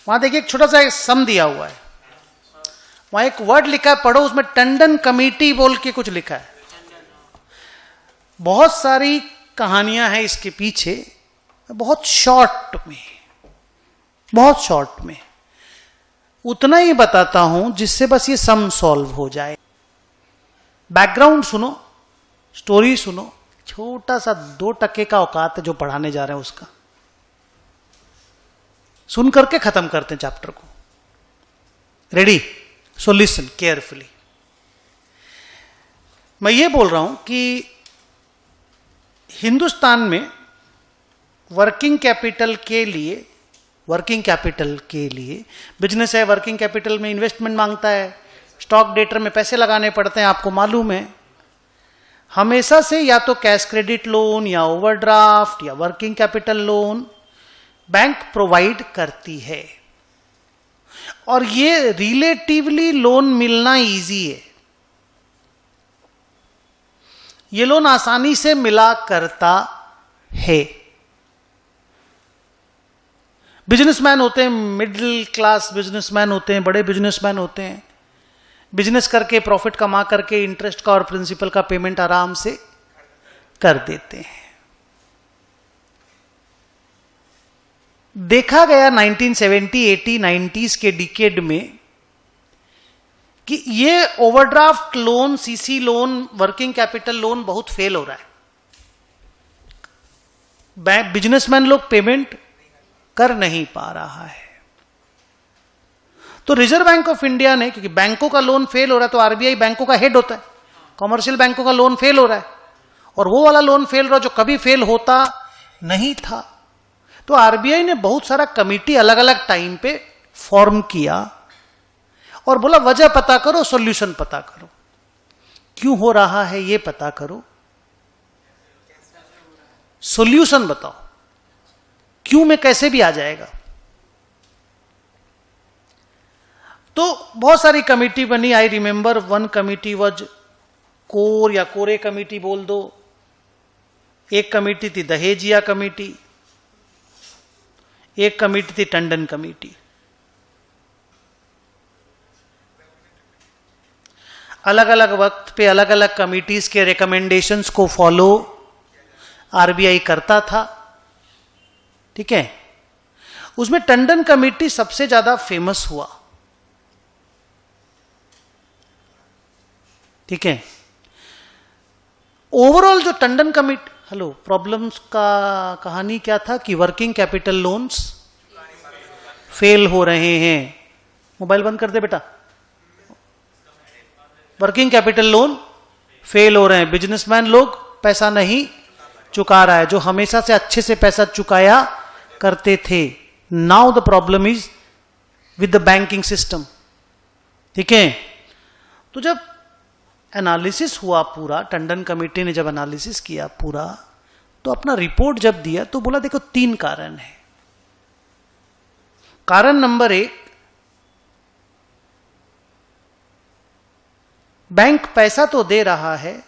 वहां देखिए एक छोटा सा सम दिया हुआ है, वहां एक वर्ड लिखा है, पढ़ो, उसमें टंडन कमेटी बोल के कुछ लिखा है। बहुत सारी कहानियां हैं इसके पीछे, बहुत शॉर्ट में उतना ही बताता हूं जिससे बस ये सम सॉल्व हो जाए। बैकग्राउंड सुनो, स्टोरी सुनो, छोटा सा 2% का औकात है जो पढ़ाने जा रहे हैं उसका, सुन करके खत्म करते हैं चैप्टर को। रेडी? So listen carefully. मैं ये बोल रहा हूं कि हिंदुस्तान में वर्किंग कैपिटल के लिए बिजनेस है, वर्किंग कैपिटल में इन्वेस्टमेंट मांगता है, स्टॉक डेटर में पैसे लगाने पड़ते हैं, आपको मालूम है। हमेशा से या तो कैश क्रेडिट लोन या ओवरड्राफ्ट या working capital loan bank provide करती है, और ये रिलेटिवली लोन मिलना इजी है। ये लोन आसानी से मिला करता है। बिजनेसमैन होते हैं, मिडिल क्लास बिजनेसमैन होते हैं, बड़े बिजनेसमैन होते हैं, बिजनेस करके प्रॉफिट कमा करके इंटरेस्ट का और प्रिंसिपल का पेमेंट आराम से कर देते हैं। देखा गया 1970, 80, 90s के डिकेड में कि ये overdraft loan, CC loan, working capital loan बहुत फेल हो रहा है। बिजनेसमैन लोग पेमेंट कर नहीं पा रहा है। तो रिजर्व बैंक ऑफ इंडिया ने, क्योंकि बैंकों का लोन फेल हो रहा है तो आरबीआई बैंकों का हेड होता है, कॉमर्शियल बैंकों का लोन फेल हो रहा है और वो वाला लोन फेल हो रहा है जो कभी फेल होता नहीं था, तो आरबीआई ने बहुत सारा कमिटी अलग अलग टाइम पे फॉर्म किया और बोला वजह पता करो, सॉल्यूशन पता करो, क्यों हो रहा है ये पता करो, सॉल्यूशन बताओ, क्यों में कैसे भी आ जाएगा। तो बहुत सारी कमिटी बनी। I remember one committee was core या कोरे कमिटी बोल दो, एक कमिटी थी दहेजिया कमिटी, एक कमिटी थी टंडन कमिटी। अलग अलग वक्त पे अलग अलग कमिटीज के रिकमेंडेशंस को फॉलो आरबीआई करता था, ठीक है। उसमें टंडन कमिटी सबसे ज्यादा फेमस हुआ, ठीक है। ओवरऑल जो टंडन कमिटी, हेलो, प्रॉब्लम्स का कहानी क्या था कि वर्किंग कैपिटल लोन्स फेल हो रहे हैं। मोबाइल बंद कर दे बेटा। वर्किंग कैपिटल लोन फेल हो रहे हैं, बिजनेसमैन लोग पैसा नहीं चुका रहा है जो हमेशा से अच्छे से पैसा चुकाया करते थे। Now the problem is with the banking system, ठीक है। तो जब एनालिसिस हुआ पूरा, टंडन कमेटी ने जब एनालिसिस किया पूरा, तो अपना रिपोर्ट जब दिया तो बोला देखो 3 कारण है। कारण नंबर 1, बैंक पैसा तो दे रहा है,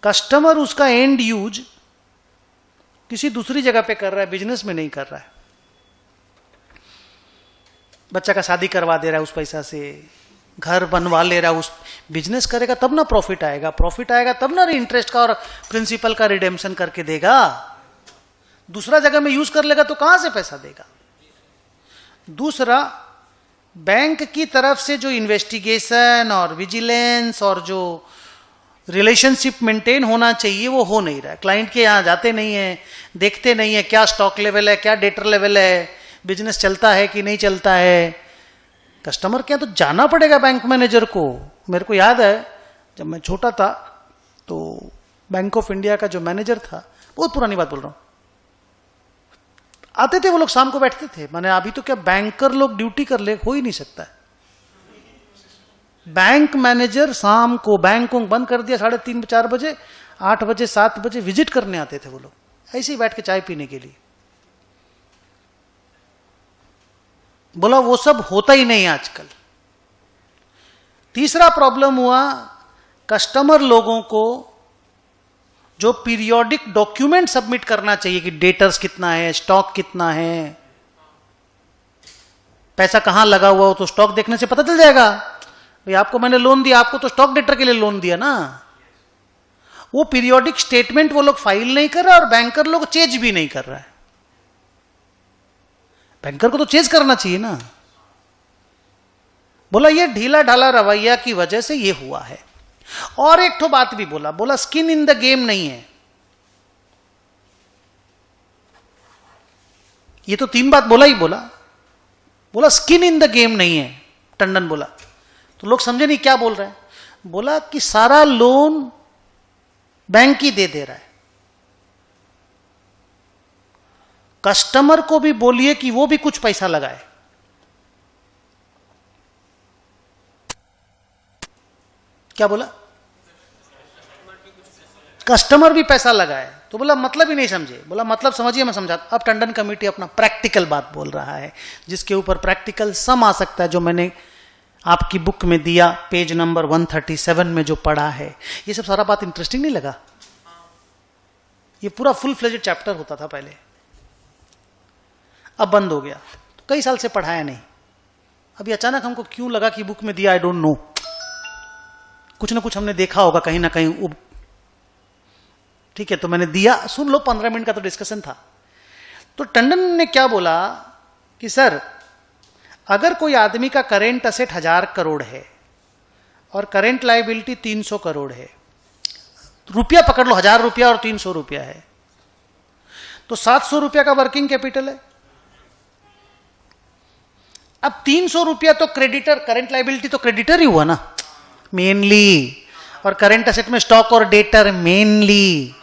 कस्टमर उसका एंड यूज किसी दूसरी जगह पे कर रहा है, बिजनेस में नहीं कर रहा है। बच्चा का शादी करवा दे रहा है उस पैसा से, घर बनवा ले रहा है, उस बिजनेस करेगा तब ना प्रॉफिट आएगा, प्रॉफिट आएगा तब ना इंटरेस्ट का और प्रिंसिपल का रिडेम्पशन करके देगा। दूसरा जगह में यूज कर लेगा तो कहां से पैसा देगा। दूसरा, बैंक की तरफ से जो इन्वेस्टिगेशन और विजिलेंस और जो रिलेशनशिप मेंटेन होना चाहिए वो हो नहीं रहा है। क्लाइंट के यहां जाते नहीं है, देखते नहीं है क्या स्टॉक लेवल है, क्या डेटर लेवल है, बिजनेस चलता है कि नहीं चलता है। कस्टमर के यहाँ तो जाना पड़ेगा बैंक मैनेजर को। मेरे को याद है जब मैं छोटा था तो बैंक ऑफ इंडिया का जो मैनेजर था, बहुत पुरानी बात बोल रहा हूं, आते थे वो लोग, शाम को बैठते थे। मैंने अभी तो क्या बैंकर लोग ड्यूटी कर ले, हो ही नहीं सकता है। बैंक मैनेजर शाम को बैंक को बंद कर दिया 3:30 4 बजे, 8 बजे 7 बजे विजिट करने आते थे वो लोग, ऐसे ही बैठ के चाय पीने के लिए। बोला वो सब होता ही नहीं आजकल। तीसरा प्रॉब्लम हुआ, कस्टमर लोगों को जो पीरियोडिक डॉक्यूमेंट सबमिट करना चाहिए कि डेटर्स कितना है, स्टॉक कितना है, पैसा कहां लगा हुआ हो तो स्टॉक देखने से पता चल जाएगा। भाई आपको मैंने लोन दिया, आपको तो स्टॉक डेटर के लिए लोन दिया ना। वो पीरियोडिक स्टेटमेंट वो लोग फाइल नहीं कर रहा और बैंकर लोग चेंज भी नहीं कर रहा है। बैंकर को तो चेंज करना चाहिए ना। बोला ये ढीला ढाला रवैया की वजह से ये हुआ है। और एक तो बात भी बोला स्किन इन द गेम नहीं है। ये तो 3 बात बोला स्किन इन द गेम नहीं है। टंडन बोला तो लोग समझे नहीं क्या बोल रहे हैं। बोला कि सारा लोन बैंक ही दे रहा है, कस्टमर को भी बोलिए कि वो भी कुछ पैसा लगाए। क्या बोला? कस्टमर भी पैसा लगाए। तो बोला मतलब ही नहीं समझे। बोला मतलब समझिए, मैं समझा। अब टंडन कमेटी अपना प्रैक्टिकल बात बोल रहा है, जिसके ऊपर प्रैक्टिकल सम आ सकता है, जो मैंने आपकी बुक में दिया, पेज नंबर 137 में जो पढ़ा है। ये सब सारा बात इंटरेस्टिंग नहीं लगा? ये पूरा फुल फ्लेजेड चैप्टर होता था पहले, अब बंद हो गया। तो कई साल से पढ़ाया नहीं। अभी अचानक हमको क्यों लगा कि बुक में दिया, आई डोंट नो। कुछ ना कुछ हमने देखा होगा कहीं ना कहीं। ठीक है, तो मैंने दिया, सुन लो। 15 मिनट का तो डिस्कशन था। तो टंडन ने क्या बोला कि सर, अगर कोई आदमी का करेंट असेट 1000 करोड़ है और करेंट लायबिलिटी 300 करोड़ है, रुपया पकड़ लो, 1000 रुपया और 300 रुपया है, तो 700 रुपया का वर्किंग कैपिटल है। अब 300 रुपया तो क्रेडिटर, करेंट लायबिलिटी तो क्रेडिटर ही हुआ ना मेनली, और करेंट असेट में स्टॉक और डेटर मेनली।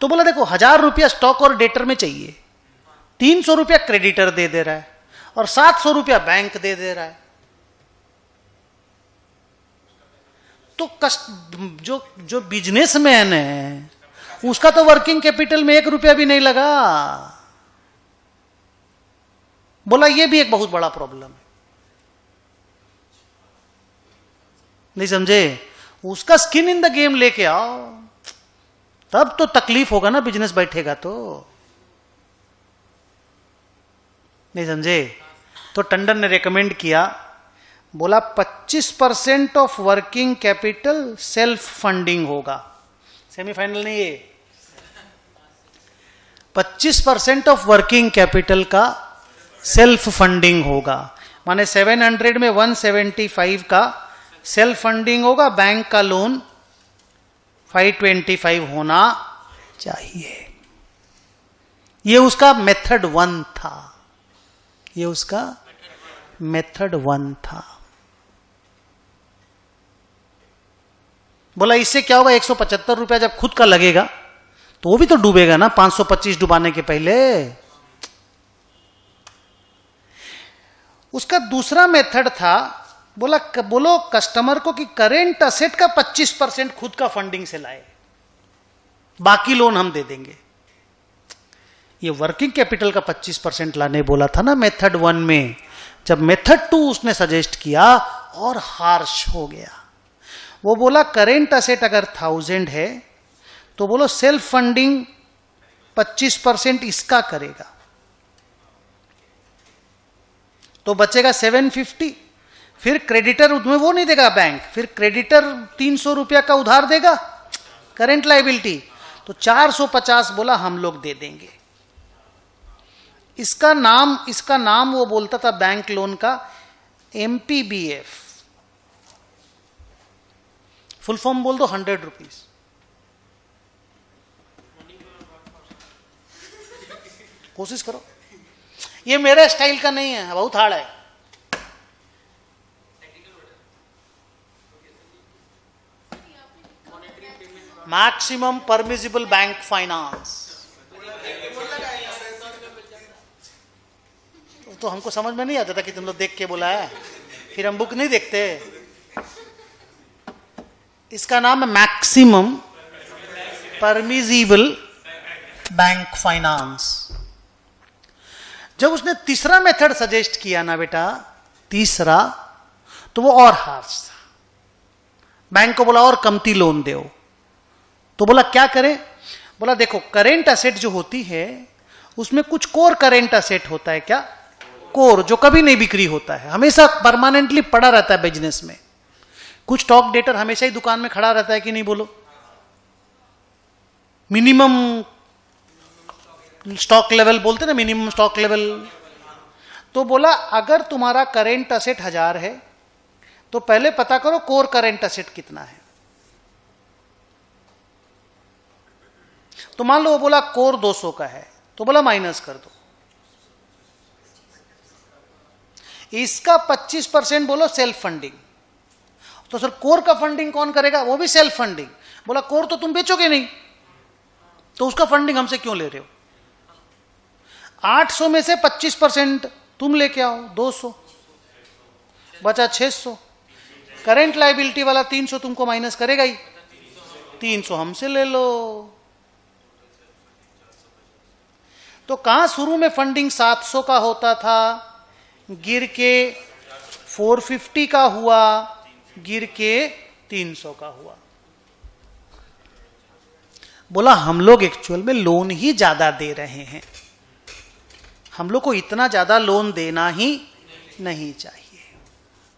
तो बोला देखो 1000 रुपया स्टॉक और डेटर में चाहिए, 300 रुपया क्रेडिटर दे रहा है और 700 रुपया बैंक दे रहा है। तो जो बिजनेसमैन है उसका तो वर्किंग कैपिटल में 1 रुपया भी नहीं लगा। बोला ये भी एक बहुत बड़ा प्रॉब्लम है। नहीं समझे? उसका स्किन इन द गेम लेके आओ, तब तो तकलीफ होगा ना, बिजनेस बैठेगा तो। नहीं समझे? तो टंडन ने रेकमेंड किया, बोला 25% of working capital self funding होगा। सेमीफाइनल नहीं है, 25% ऑफ वर्किंग कैपिटल का सेल्फ फंडिंग होगा। माने 700 में 175 का सेल्फ फंडिंग होगा, बैंक का लोन 525 होना चाहिए। ये उसका मेथड 1 था। ये उसका मेथड 1 था। बोला इससे क्या होगा, 175 रुपया जब खुद का लगेगा तो वो भी तो डूबेगा ना 525 डुबाने के पहले। उसका दूसरा मेथड था, बोलो कस्टमर को कि करेंट असेट का 25% खुद का फंडिंग से लाए, बाकी लोन हम दे देंगे। ये वर्किंग कैपिटल का 25% लाने बोला था ना मेथड 1 में। जब मेथड 2 उसने सजेस्ट किया और हार्श हो गया। वो बोला करेंट असेट अगर 1000 है तो बोलो सेल्फ फंडिंग 25% इसका करेगा तो बचेगा 750। फिर क्रेडिटर उसमें वो नहीं देगा बैंक, फिर क्रेडिटर 300 रुपया का उधार देगा करेंट लायबिलिटी, तो 450 बोला हम लोग दे देंगे। इसका नाम वो बोलता था बैंक लोन का MPBF। फुल फॉर्म बोल दो 100 रुपीज। कोशिश करो, ये मेरे स्टाइल का नहीं है, बहुत हार्ड है। Maximum permissible bank finance. तो हमको समझ में नहीं आता था कि तुम लोग देख के बोला है, फिर हम बुक नहीं देखते। इसका नाम है मैक्सिमम परमिजिबल बैंक फाइनेंस। जब उसने तीसरा मेथड सजेस्ट किया ना बेटा, तीसरा, तो वो और हार्श था। बैंक को बोला और कमती लोन दो। तो बोला क्या करें? बोला देखो करेंट असेट जो होती है उसमें कुछ कोर करेंट असेट होता है। क्या? कोर जो कभी नहीं बिक्री होता है, हमेशा परमानेंटली पड़ा रहता है बिजनेस में। कुछ स्टॉक डेटर हमेशा ही दुकान में खड़ा रहता है कि नहीं, बोलो? मिनिमम स्टॉक लेवल बोलते ना, मिनिमम स्टॉक लेवल। तो बोला अगर तुम्हारा करेंट असेट 1000 है तो पहले पता करो कोर करेंट असेट कितना है। तो मान लो वो बोला कोर 200 का है, तो बोला माइनस कर दो। इसका 25% बोलो सेल्फ फंडिंग। तो सर कोर का फंडिंग कौन करेगा? वो भी सेल्फ फंडिंग। बोला कोर तो तुम बेचोगे नहीं, तो उसका फंडिंग हमसे क्यों ले रहे हो? 800 में से 25% तुम लेके आओ, 200 बचा 600। करेंट लायबिलिटी वाला 300 तुमको माइनस करेगा ही, 300 हमसे ले लो। तो कहां शुरू में फंडिंग 700 का होता था, गिर के 450 का हुआ, गिर के 300 का हुआ। बोला हम लोग एक्चुअल में लोन ही ज्यादा दे रहे हैं, हम लोग को इतना ज्यादा लोन देना ही नहीं चाहिए।